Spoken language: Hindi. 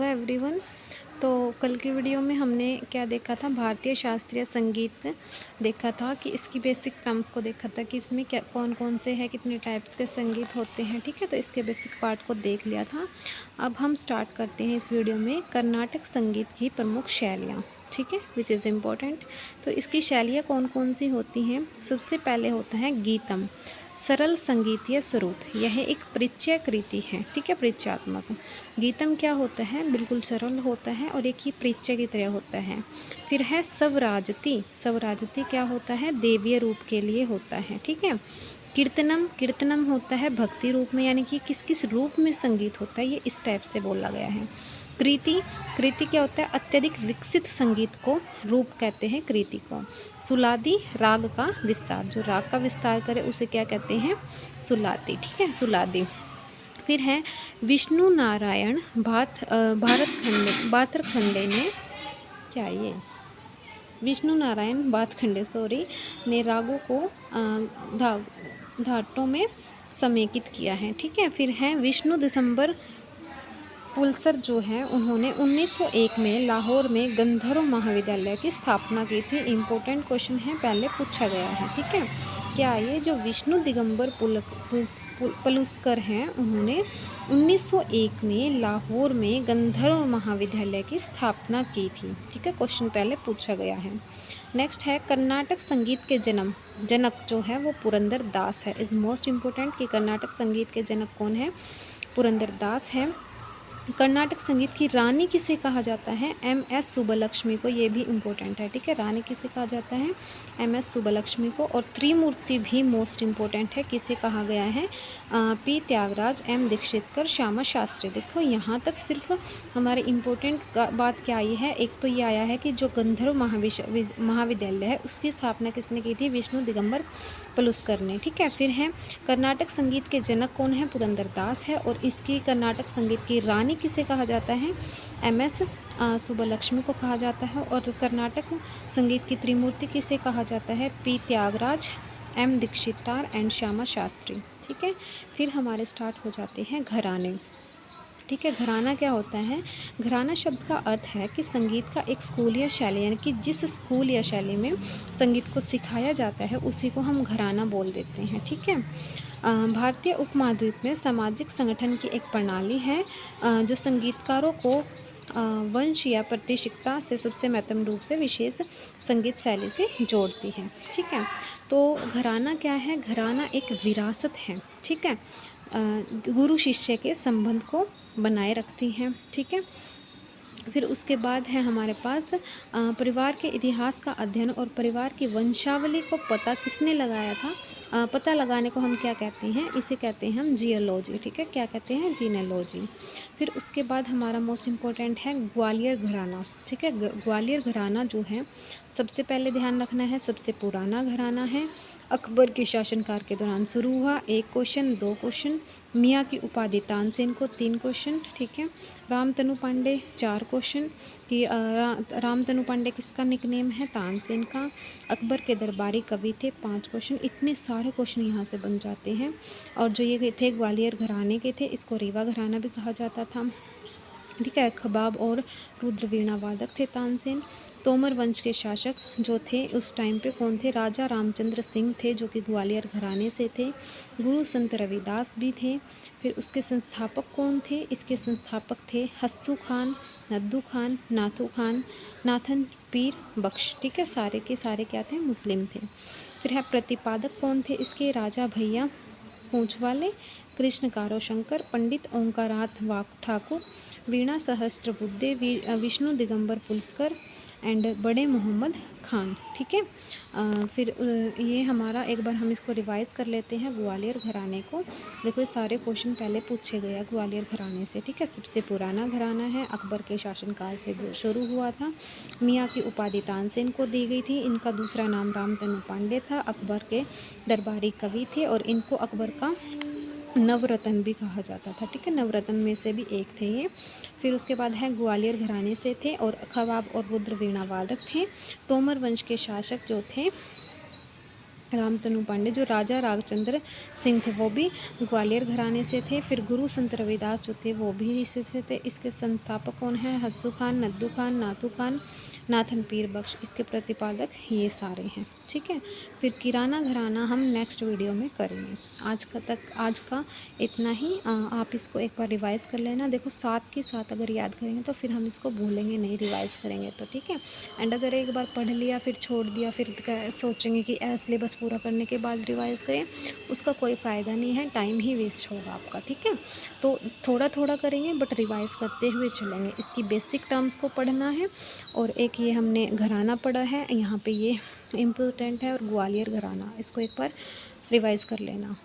एवरीवन। तो कल की वीडियो में हमने क्या देखा था, भारतीय शास्त्रीय संगीत देखा था कि इसकी बेसिक टर्म्स को देखा था कि इसमें क्या कौन कौन से हैं, कितने टाइप्स के संगीत होते हैं। ठीक है, तो इसके बेसिक पार्ट को देख लिया था। अब हम स्टार्ट करते हैं इस वीडियो में कर्नाटक संगीत की प्रमुख शैलियाँ। ठीक है, विच इज़ इम्पोर्टेंट। तो इसकी शैलियाँ कौन कौन सी होती हैं। सबसे पहले होता है गीतम, सरल संगीतीय स्वरूप। यह एक परिचय कृति है। ठीक है, परिचयात्मक। गीतम क्या होता है, बिल्कुल सरल होता है और एक ही परिचय की तरह होता है। फिर है स्वराजती। स्वराजती क्या होता है, देवीय रूप के लिए होता है। ठीक है। कीर्तनम, कीर्तनम होता है भक्ति रूप में, यानी कि किस किस रूप में संगीत होता है, ये इस टाइप से बोला गया है। कृति, कृति क्या होता है, अत्यधिक विकसित संगीत को रूप कहते हैं कृति को। सुलादी, राग का विस्तार, जो राग का विस्तार करे उसे क्या कहते हैं, सुलादी। ठीक है, सुलादी। फिर है विष्णु नारायण भातरखंडे ने, क्या ये, विष्णु नारायण भातखंडे ने रागों को धाटों में समेकित किया है। ठीक है। फिर है विष्णु दिसंबर पुलसर, जो है उन्होंने 1901 में लाहौर में गंधर्व महाविद्यालय की स्थापना की थी। इम्पोर्टेंट क्वेश्चन है, पहले पूछा गया है। ठीक है, क्या ये जो विष्णु दिगंबर पलुस्कर हैं, उन्होंने 1901 में लाहौर में गंधर्व महाविद्यालय की स्थापना की थी। ठीक है, क्वेश्चन पहले पूछा गया है। नेक्स्ट है कर्नाटक संगीत के जनक जो है वो पुरंदर दास है। इज़ मोस्ट इम्पोर्टेंट कि कर्नाटक संगीत के जनक कौन है, पुरंदर दास है। कर्नाटक संगीत की रानी किसे कहा जाता है, एम.एस. सुब्बलक्ष्मी को। ये भी इम्पोर्टेंट है। ठीक है, रानी किसे कहा जाता है, एम.एस. सुब्बलक्ष्मी को। और त्रिमूर्ति भी मोस्ट इम्पोर्टेंट है, किसे कहा गया है, पी त्यागराज, एम दीक्षितकर, श्यामा शास्त्री। देखो यहाँ तक सिर्फ हमारे इम्पोर्टेंट बात क्या आई है, एक तो ये आया है कि जो गंधर्व महाविद्यालय है उसकी स्थापना किसने की थी, विष्णु दिगंबर पलुस्कर ने। ठीक है। फिर है कर्नाटक संगीत के जनक कौन है, पुरंदर दास है। और इसकी कर्नाटक संगीत की रानी किसे कहा जाता है, एम.एस. सुब्बलक्ष्मी को कहा जाता है। और कर्नाटक संगीत की त्रिमूर्ति किसे कहा जाता है, P Tyagaraja, M Dikshitar and Shyama Shastri. ठीक है। फिर हमारे स्टार्ट हो जाते हैं घराने। ठीक है, घराना क्या होता है, घराना शब्द का अर्थ है कि संगीत का एक स्कूल या शैली, यानी कि जिस स्कूल या शैली में संगीत को सिखाया जाता है उसी को हम घराना बोल देते हैं। ठीक है। भारतीय उपमहाद्वीप में सामाजिक संगठन की एक प्रणाली है जो संगीतकारों को वंश या प्रतिष्ठिता से सबसे महत्वपूर्ण रूप से विशेष संगीत शैली से जोड़ती है। ठीक है। तो घराना क्या है, घराना एक विरासत है। ठीक है, गुरु शिष्य के संबंध को बनाए रखती हैं। ठीक है। फिर उसके बाद है हमारे पास परिवार के इतिहास का अध्ययन और परिवार की वंशावली को पता किसने लगाया था, पता लगाने को हम क्या कहते हैं, इसे कहते हैं हम जियोलॉजी। ठीक है, क्या कहते हैं, जीनोलॉजी। फिर उसके बाद हमारा मोस्ट इम्पोर्टेंट है ग्वालियर घराना। ठीक है, ग्वालियर घराना जो है सबसे पहले ध्यान रखना है, सबसे पुराना घराना है। अकबर के शासनकाल के दौरान शुरू हुआ, 1 क्वेश्चन 2 क्वेश्चन। मियाँ की उपाधि तानसेन को, 3 क्वेश्चन। ठीक है। रामतनु पांडे 4 क्वेश्चन कि रामतनु पांडे किसका निकनेम है, तानसेन का। अकबर के दरबारी कवि थे, 5 क्वेश्चन। इतने सारे क्वेश्चन यहाँ से बन जाते हैं। और जो ये थे ग्वालियर घराने के थे, इसको रीवा घराना भी कहा जाता था। ठीक है। खबाब और रुद्र वीणा वादक थे तानसेन। तोमर वंश के शासक जो थे उस टाइम पे कौन थे, राजा रामचंद्र सिंह थे, जो कि ग्वालियर घराने से थे। गुरु संत रविदास भी थे। फिर उसके संस्थापक कौन थे, इसके संस्थापक थे हस्सू खान, नद्दू खान, नाथू खान, नाथन पीर बख्श। ठीक है, सारे के सारे क्या थे, मुस्लिम थे। फिर है प्रतिपादक कौन थे इसके, राजा भैया पूंछ वाले, कृष्ण कारो शंकर, पंडित ओंकाराथ वाक ठाकुर, वीणा सहस्त्रबुद्धे, विष्णु दिगंबर पुलस्कर एंड बड़े मोहम्मद खान। ठीक है। फिर ये हमारा एक बार हम इसको रिवाइज़ कर लेते हैं ग्वालियर घराने को। देखो ये सारे क्वेश्चन पहले पूछे गए हैं ग्वालियर घराने से। ठीक है, सबसे पुराना घराना है, अकबर के शासनकाल से शुरू हुआ था। मियाँ की उपाधि तानसेन को दी गई थी। इनका दूसरा नाम रामतनु पांडे था, अकबर के दरबारी कवि थे और इनको अकबर का नवरत्न भी कहा जाता था। ठीक है, नवरत्न में से भी एक थे ये। फिर उसके बाद है ग्वालियर घराने से थे और खवाब और रुद्र वीणा वादक थे। तोमर वंश के शासक जो थे रामतनु पांडे जो राजा राघचंद्र सिंह थे वो भी ग्वालियर घराने से थे। फिर गुरु संत रविदास जो थे वो भी इसी से थे। इसके संस्थापक कौन है? हस्सू खान, नद्दू खान, नाथू खान, नाथन पीर बख्श। इसके प्रतिपादक ये सारे हैं। ठीक है, फिर किराना घराना हम नेक्स्ट वीडियो में करेंगे। आज का इतना ही। आप इसको एक बार रिवाइज़ कर लेना। देखो साथ के साथ अगर याद करेंगे तो फिर हम इसको भूलेंगे नहीं, रिवाइज़ करेंगे तो। ठीक है, एंड अगर एक बार पढ़ लिया फिर छोड़ दिया, फिर सोचेंगे कि सिलेबस पूरा करने के बाद रिवाइज़ करें, उसका कोई फ़ायदा नहीं है, टाइम ही वेस्ट होगा आपका। ठीक है, तो थोड़ा थोड़ा करेंगे बट रिवाइज़ करते हुए चलेंगे। इसकी बेसिक टर्म्स को पढ़ना है, और एक ये हमने घराना पढ़ा है, यहाँ पे ये इम्पोर्टेंट है, और ग्वालियर घराना, इसको एक बार रिवाइज़ कर लेना।